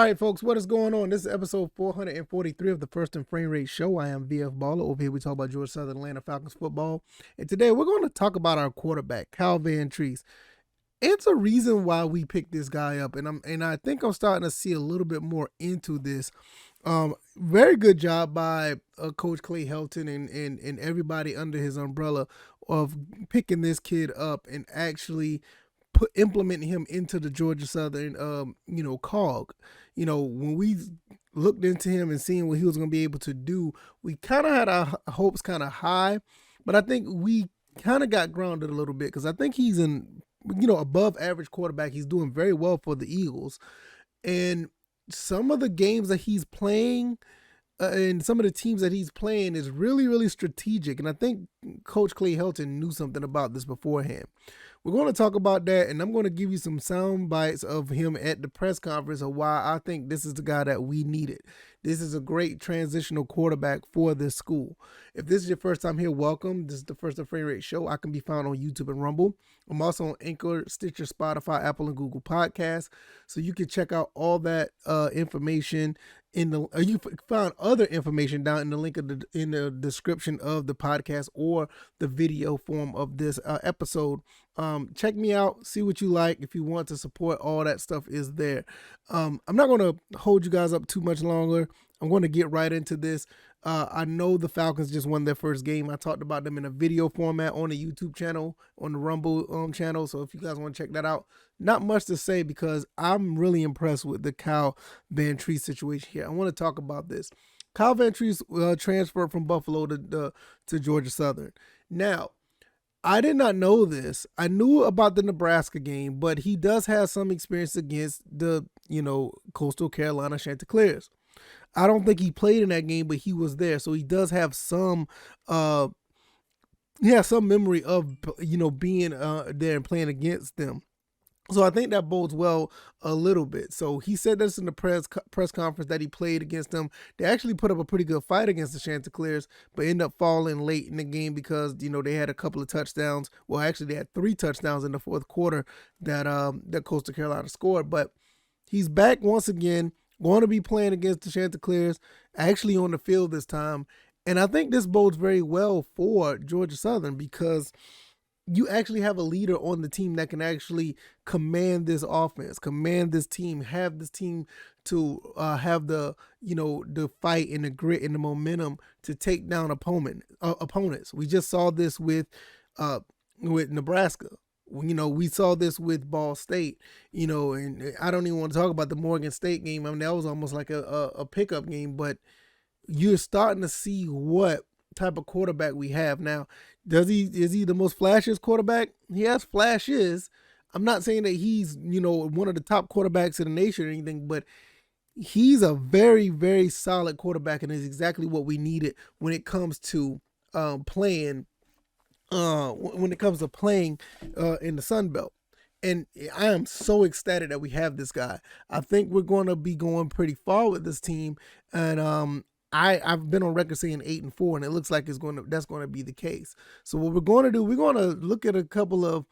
All right, folks, what is going on? This is episode 443 of the First and Frame Rate Show. I am VF Baller. Over here, we talk about Georgia Southern Atlanta Falcons football. And today, we're going to talk about our quarterback, Kyle Vantrease. It's a reason why we picked this guy up, and I think I'm starting to see a little bit more into this. Very good job by Coach Clay Helton and everybody under his umbrella of picking this kid up and actually implementing him into the Georgia Southern cog. When we looked into him and seeing what he was going to be able to do, we kind of had our hopes kind of high, but I think we kind of got grounded a little bit because I think he's an above average quarterback. He's doing very well for the Eagles, and some of the games that he's playing and some of the teams that he's playing is really, really strategic. And I think Coach Clay Helton knew something about this beforehand. We're going to talk about that, and I'm going to give you some sound bites of him at the press conference of why I think this is the guy that we needed. This is a great transitional quarterback for this school. If this is your first time here, welcome. This is the First and Frame Rate Show. I can be found on YouTube and Rumble. I'm also on Anchor, Stitcher, Spotify, Apple, and Google Podcasts. So you can check out all that information you can find other information down in the link in the description of the podcast or the video form of this episode. Check me out, see what you like. If you want to support, all that stuff is there. I'm not going to hold you guys up too much longer. I'm going to get right into this. I know the Falcons just won their first game. I talked about them in a video format on the YouTube channel, on the Rumble channel. So if you guys want to check that out, not much to say because I'm really impressed with the Kyle Vantrease situation here. I want to talk about this. Kyle Vantrease transferred from Buffalo to Georgia Southern. Now, I did not know this. I knew about the Nebraska game, but he does have some experience against the, Coastal Carolina Chanticleers. I don't think he played in that game, but he was there. So he does have some memory of, being there and playing against them. So I think that bodes well a little bit. So he said this in the press conference that he played against them. They actually put up a pretty good fight against the Chanticleers, but ended up falling late in the game because, they had a couple of touchdowns. Well, actually, they had 3 touchdowns in the fourth quarter that Coastal Carolina scored. But he's back once again, going to be playing against the Chanticleers, actually on the field this time. And I think this bodes very well for Georgia Southern because you actually have a leader on the team that can actually command this offense, command this team, have this team to have the fight and the grit and the momentum to take down opponents. We just saw this with Nebraska. We saw this with Ball State, and I don't even want to talk about the Morgan State game. I mean, that was almost like a pickup game, but you're starting to see what type of quarterback we have now. Is he the most flashiest quarterback? He has flashes. I'm not saying that he's, one of the top quarterbacks in the nation or anything, but he's a very, very solid quarterback and is exactly what we needed when it comes to playing in the Sun Belt. And I am so ecstatic that we have this guy. I think we're going to be going pretty far with this team, and I've been on record saying 8-4, and it looks like that's going to be the case. So what we're going to do, we're going to look at a couple of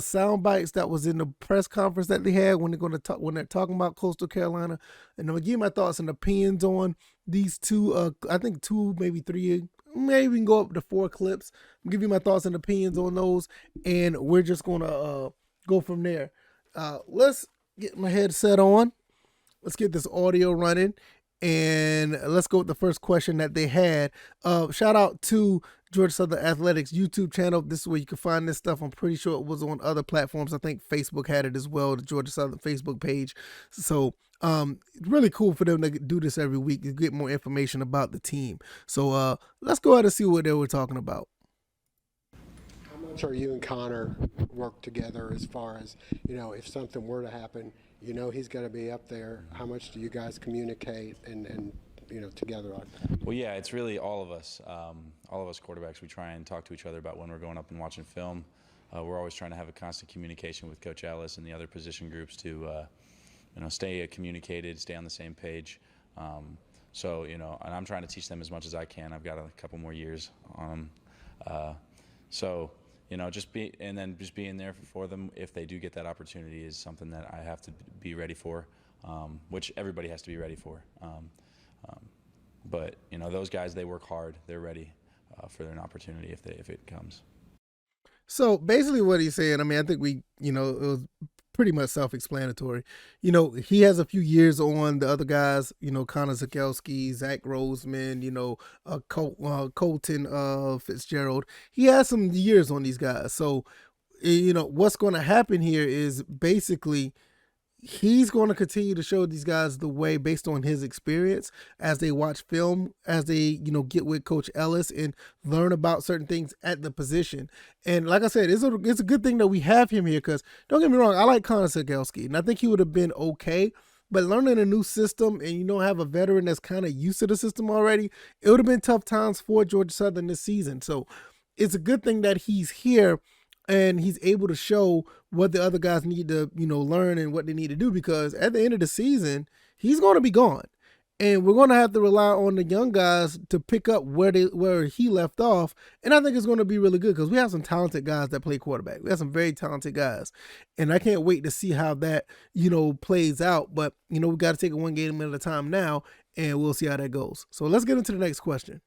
sound bites that was in the press conference that they had when they're talking about Coastal Carolina, and I'm gonna give you my thoughts and opinions on these two. I think 2, maybe 3, maybe we can go up to 4 clips. I'll give you my thoughts and opinions on those, and we're just gonna go from there. Let's get my headset on. Let's get this audio running. And let's go with the first question that they had. Shout out to Georgia Southern Athletics YouTube channel. This is where you can find this stuff. I'm pretty sure it was on other platforms. I think Facebook had it as well, the Georgia Southern Facebook page. So it's really cool for them to do this every week to get more information about the team. So let's go ahead and see what they were talking about. How much are you and Connor work together as far as, if something were to happen, he's going to be up there. How much do you guys communicate and together on? Well, yeah, it's really all of us quarterbacks. We try and talk to each other about when we're going up and watching film. We're always trying to have a constant communication with Coach Ellis and the other position groups to, stay communicated, stay on the same page. So, and I'm trying to teach them as much as I can. I've got a couple more years on them. So, just being there for them if they do get that opportunity is something that I have to be ready for. which everybody has to be ready for. But those guys, they work hard. They're ready for an opportunity if it comes. So basically, what he's saying, I mean, I think it was pretty much self-explanatory. He has a few years on the other guys. Connor Zakelski, Zach Roseman. Colton Fitzgerald. He has some years on these guys. So, what's going to happen here is basically he's going to continue to show these guys the way based on his experience as they watch film, as they, get with Coach Ellis and learn about certain things at the position. And like I said, it's a good thing that we have him here because don't get me wrong, I like Connor Segelski and I think he would have been okay. But learning a new system and have a veteran that's kind of used to the system already, it would have been tough times for Georgia Southern this season. So it's a good thing that he's here and he's able to show what the other guys need to, learn and what they need to do, because at the end of the season, he's going to be gone. And we're going to have to rely on the young guys to pick up where he left off. And I think it's going to be really good because we have some talented guys that play quarterback. We have some very talented guys. And I can't wait to see how that, plays out. But, we got to take it one game at a time now, and we'll see how that goes. So let's get into the next question.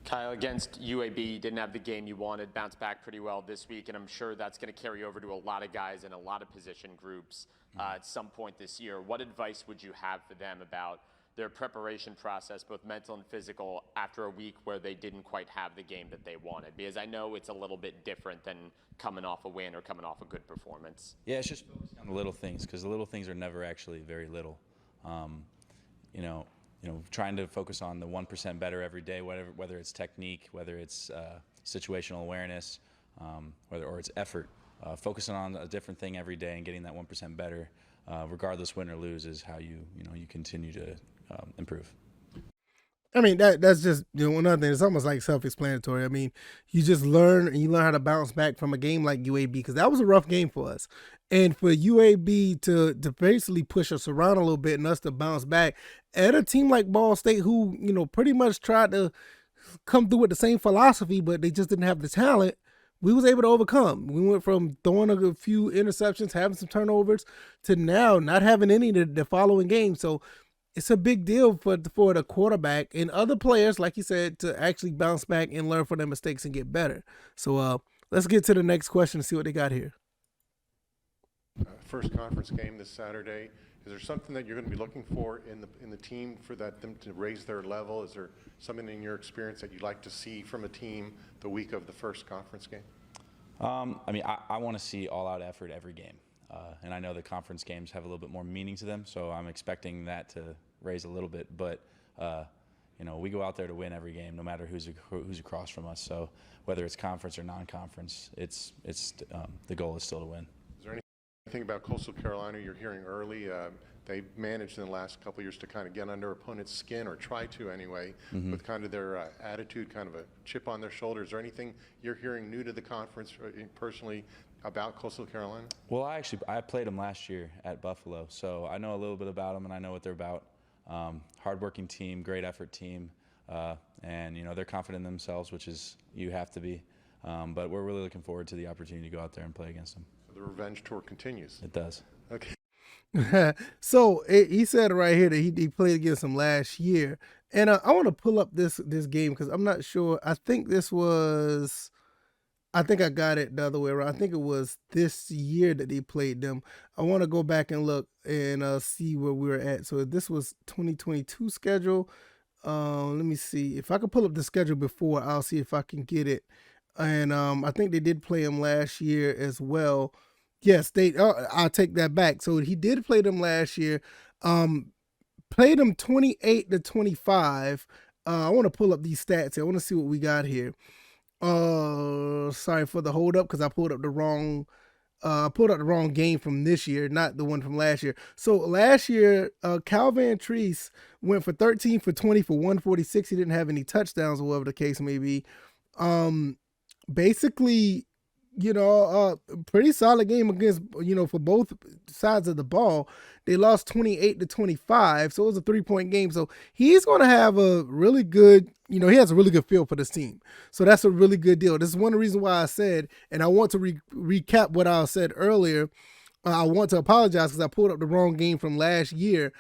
Kyle, against UAB, you didn't have the game you wanted, bounced back pretty well this week, and I'm sure that's going to carry over to a lot of guys in a lot of position groups at some point this year. What advice would you have for them about their preparation process, both mental and physical, after a week where they didn't quite have the game that they wanted? Because I know it's a little bit different than coming off a win or coming off a good performance. Yeah, it's just focusing on the little things, because the little things are never actually very little. Trying to focus on the 1% better every day, whether it's technique, whether it's situational awareness, or it's effort. Focusing on a different thing every day and getting that 1% better, regardless win or lose, is how you continue to improve. I mean, that's just, another thing. It's almost like self-explanatory. I mean, you just learn how to bounce back from a game like UAB, because that was a rough game for us. And for UAB to basically push us around a little bit and us to bounce back at a team like Ball State, who, pretty much tried to come through with the same philosophy, but they just didn't have the talent, we was able to overcome. We went from throwing a few interceptions, having some turnovers, to now not having any the following game. So it's a big deal for the quarterback and other players, like you said, to actually bounce back and learn from their mistakes and get better. So let's get to the next question and see what they got here. First conference game this Saturday. Is there something that you're going to be looking for in the team for them to raise their level? Is there something in your experience that you'd like to see from a team the week of the first conference game? I want to see all-out effort every game. And I know the conference games have a little bit more meaning to them, so I'm expecting that to raise a little bit. But, we go out there to win every game, no matter who's across from us. So whether it's conference or non-conference, it's the goal is still to win. Is there anything about Coastal Carolina you're hearing early? They managed in the last couple of years to kind of get under opponents' skin, or try to anyway, with kind of their attitude, kind of a chip on their shoulder. Is there anything you're hearing new to the conference personally about Coastal Carolina? Well, I played them last year at Buffalo, so I know a little bit about them and I know what they're about. Hardworking team, great effort team, and they're confident in themselves, which is you have to be. But we're really looking forward to the opportunity to go out there and play against them. The revenge tour continues. It does. Okay. So he said right here that he played against them last year, and I want to pull up this game because I'm not sure. I think I got it the other way around. I think it was this year that they played them. I want to go back and look and see where we were at. So this was 2022 schedule. Let me see if I can pull up the schedule before. I'll see if I can get it. And I think they did play them last year as well. Yes, I'll take that back. So he did play them last year. Played them 28-25. I want to pull up these stats here. I want to see what we got here. Sorry for the hold up because I pulled up the wrong game from this year, not the one from last year. So last year, Cal Vantrease went for 13 for 20 for 146. He didn't have any touchdowns or whatever the case may be. Basically, pretty solid game against, for both sides of the ball. They lost 28-25, so it was a 3-point game. So he's going to have a really good, he has a really good feel for this team. So that's a really good deal. This is one of the reasons why I said, and I want to recap what I said earlier, I want to apologize because I pulled up the wrong game from last year.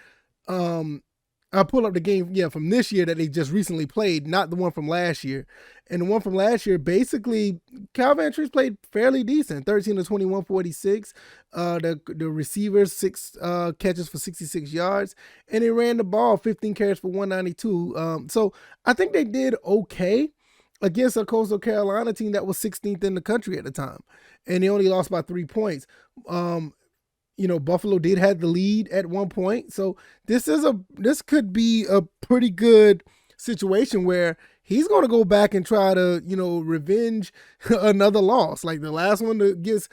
I pulled up the game, from this year that they just recently played, not the one from last year. And the one from last year, basically, Cal Vantrease played fairly decent, 13 to 21, 46. The receivers, 6 catches for 66 yards, and they ran the ball 15 carries for 192. So I think they did okay against a Coastal Carolina team that was 16th in the country at the time, and they only lost by 3 points. Buffalo did have the lead at one point. So this could be a pretty good situation where he's going to go back and try to, revenge another loss. Like the last one against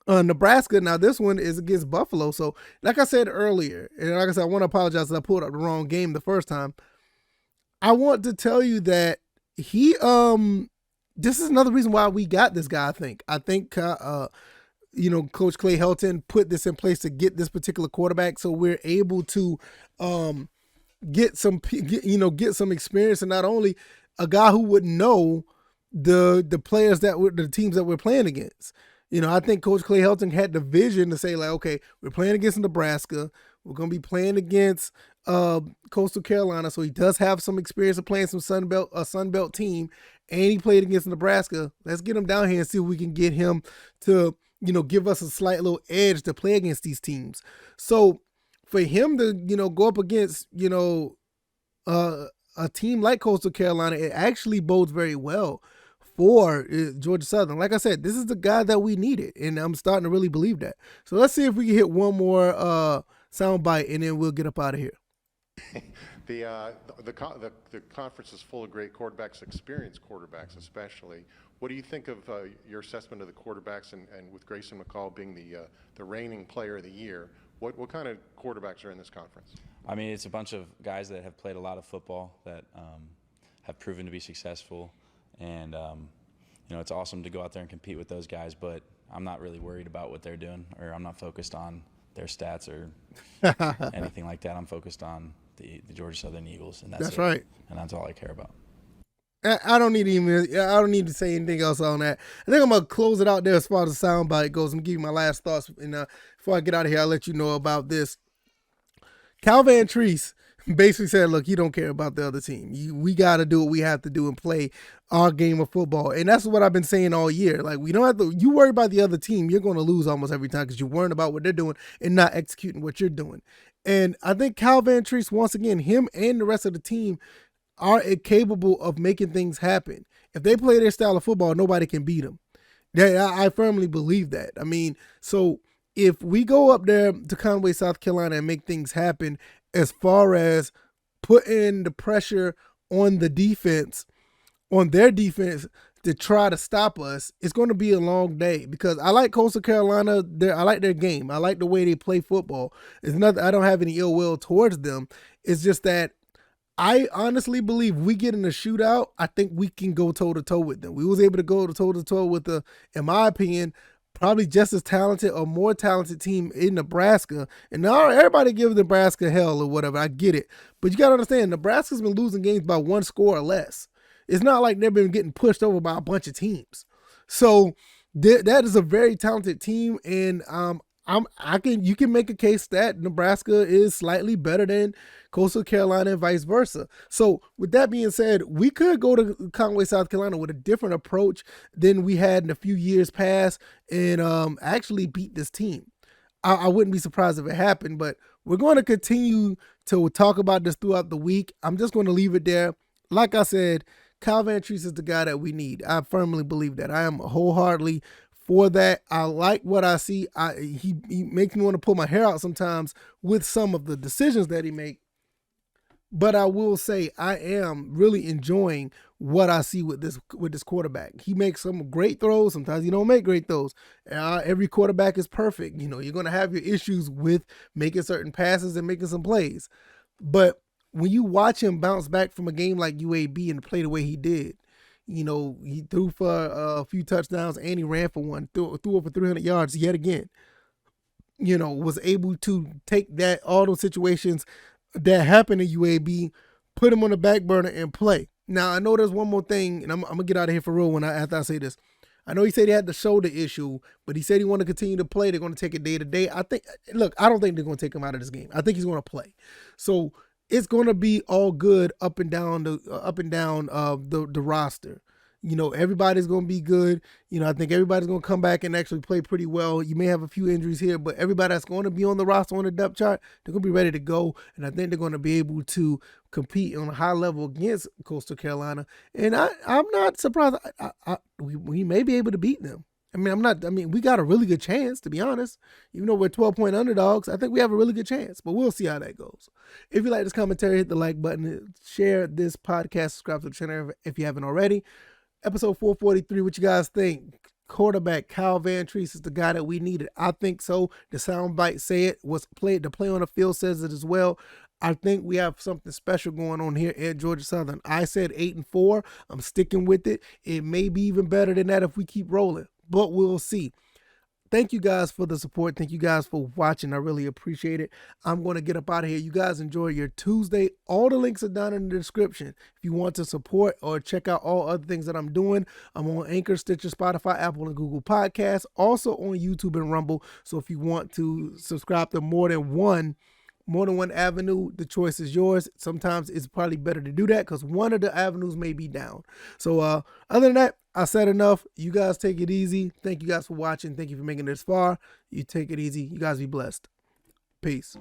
Nebraska. Now this one is against Buffalo. So like I said earlier, and like I said, I want to apologize that I pulled up the wrong game the first time. I want to tell you that this is another reason why we got this guy, I think Coach Clay Helton put this in place to get this particular quarterback, so we're able to get some experience, and not only a guy who would know the players the teams that we're playing against. I think Coach Clay Helton had the vision to say, like, okay, we're playing against Nebraska, we're going to be playing against Coastal Carolina, so he does have some experience of playing some Sun Belt team, and he played against Nebraska. Let's get him down here and see if we can get him to give us a slight little edge to play against these teams. So for him to, go up against, a team like Coastal Carolina, it actually bodes very well for Georgia Southern. Like I said, this is the guy that we needed, and I'm starting to really believe that. So let's see if we can hit one more soundbite, and then we'll get up out of here. The conference is full of great quarterbacks, experienced quarterbacks especially. What do you think of your assessment of the quarterbacks, and with Grayson McCall being the reigning player of the year? What kind of quarterbacks are in this conference? I mean, it's a bunch of guys that have played a lot of football that have proven to be successful, and it's awesome to go out there and compete with those guys. But I'm not really worried about what they're doing, or I'm not focused on their stats or anything like that. I'm focused on the Georgia Southern Eagles, and that's right, and that's all I care about. I don't need to say anything else on that. I think I'm gonna close it out there as far as the soundbite goes. I'm gonna give you my last thoughts, and before I get out of here, I'll let you know about this. Cal Vantrease basically said, "Look, you don't care about the other team. We got to do what we have to do and play our game of football." And that's what I've been saying all year. Like, we don't have to. You worry about the other team, you're going to lose almost every time because you're worrying about what they're doing and not executing what you're doing. And I think Cal Vantrease, once again, him and the rest of the team are capable of making things happen. If they play their style of football, nobody can beat them. I firmly believe that. I mean, so if we go up there to Conway, South Carolina, and make things happen as far as putting the pressure on the defense, on their defense, to try to stop us, it's going to be a long day, because I like Coastal Carolina. I like their game. I like the way they play football. It's nothing. I don't have any ill will towards them. It's just that I honestly believe we get in a shootout, I think we can go toe-to-toe with them. We was able to go toe-to-toe with in my opinion, probably just as talented or more talented team in Nebraska. And now everybody gives Nebraska hell or whatever. I get it. But you got to understand, Nebraska's been losing games by 1 score or less. It's not like they've been getting pushed over by a bunch of teams. So that is a very talented team, and you can make a case that Nebraska is slightly better than Coastal Carolina and vice versa. So with that being said, we could go to Conway, South Carolina with a different approach than we had in a few years past, and actually beat this team. I wouldn't be surprised if it happened, but we're going to continue to talk about this throughout the week. I'm just going to leave it there. Like I said, Cal Vantrease is the guy that we need. I firmly believe that. I am wholeheartedly for that. I like what I see. He makes me want to pull my hair out sometimes with some of the decisions that he makes. But I will say I am really enjoying what I see with this quarterback. He makes some great throws. Sometimes he don't make great throws. Every quarterback is perfect. You're going to have your issues with making certain passes and making some plays. But when you watch him bounce back from a game like UAB and play the way he did, he threw for a few touchdowns and he ran for one, threw over 300 yards yet again. Was able to take all those situations that happened at UAB, put him on the back burner and play. Now, I know there's one more thing, and I'm going to get out of here for real after I say this. I know he said he had the shoulder issue, but he said he want to continue to play. They're going to take it day to day. I don't think they're going to take him out of this game. I think he's going to play. So it's going to be all good up and down the roster. Everybody's going to be good. I think everybody's going to come back and actually play pretty well. You may have a few injuries here, but everybody that's going to be on the roster on the depth chart, they're going to be ready to go. And I think they're going to be able to compete on a high level against Coastal Carolina. And I'm not surprised. We may be able to beat them. We got a really good chance, to be honest. Even though we're 12-point underdogs, I think we have a really good chance, but we'll see how that goes. If you like this commentary, hit the like button, share this podcast, subscribe to the channel if you haven't already. Episode 443, what you guys think? Quarterback Kyle Vantrease is the guy that we needed. I think so. The soundbite say it. The play on the field says it as well. I think we have something special going on here at Georgia Southern. I said 8-4. I'm sticking with it. It may be even better than that if we keep rolling, but we'll see. Thank you guys for the support. Thank you guys for watching. I really appreciate it. I'm going to get up out of here. You guys enjoy your Tuesday. All the links are down in the description. If you want to support or check out all other things that I'm doing, I'm on Anchor, Stitcher, Spotify, Apple, and Google Podcasts. Also on YouTube and Rumble. So if you want to subscribe to more than one avenue, the choice is yours. Sometimes it's probably better to do that because one of the avenues may be down. So other than that, I said enough. You guys take it easy. Thank you guys for watching. Thank you for making it this far. You take it easy. You guys be blessed. Peace.